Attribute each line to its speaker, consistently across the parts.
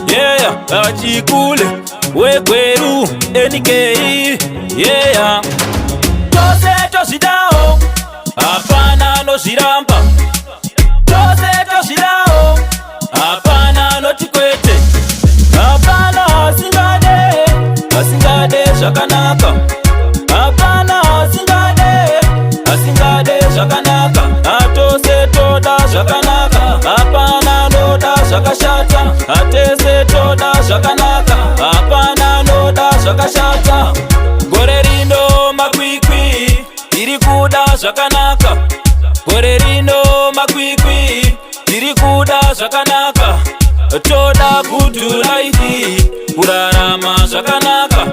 Speaker 1: Yeah, achikule wekweru NK. Yeah, tose toshidao hapana noshiramba, tose toshidao hapana notikwete, hapana asingade shakanaka, hapana asingade shakanaka, atose toda shakanaka, hapana noda shakashata, atese toda shakanaka, hapana noda shakashata. Gore rino makwikwi iri kuda shakanaka, gore rino makwikwi iri kuda shakanaka, toda kudu laifi kurarama shakanaka,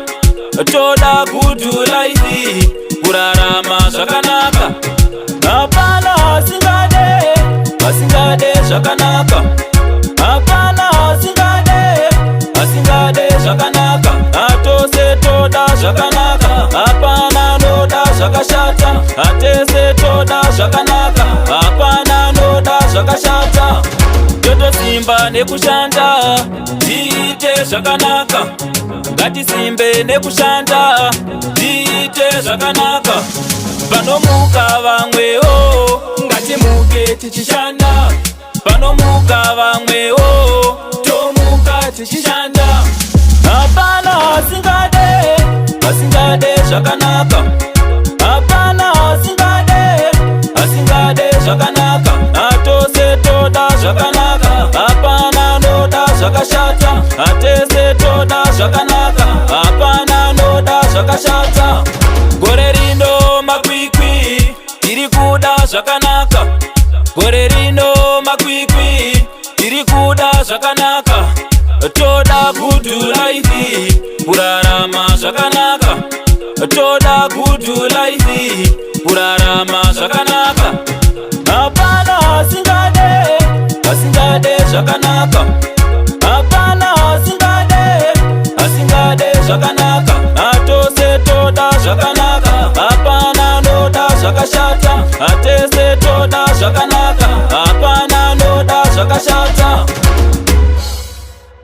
Speaker 1: toda kudu laifi kurarama shakanaka, hapana asingade shakanaka, hapana asingade shakanaka, atose toda shakanaka, hapana noda shakashata, atese toda shakanaka, hapana noda shakashata. Joto simba nekushanda tiite shakanaka, ngati simbe nekushanda tiite shakanaka, panomuka vamwewo ngati muke tichishanda, panomuka vamwewo tomuka tichishanda, hapana asingade shakanaka, hapana asingade shakanaka, atose toda shakanaka, hapana noda shakashata, atese toda shakanaka, hapana noda shakashata. Gore rino makwikwi iri kuda shakanaka, gore rino makwikwi iri kuda shakanaka, toda kudu laifi kurarama shakanaka, toda kudu laifi kurarama shakanaka, hapana asingade shakanaka, hapana asingade shakanaka, atose toda shakanaka, hapana noda shakashata, atese toda shakanaka, hapana noda shakashata.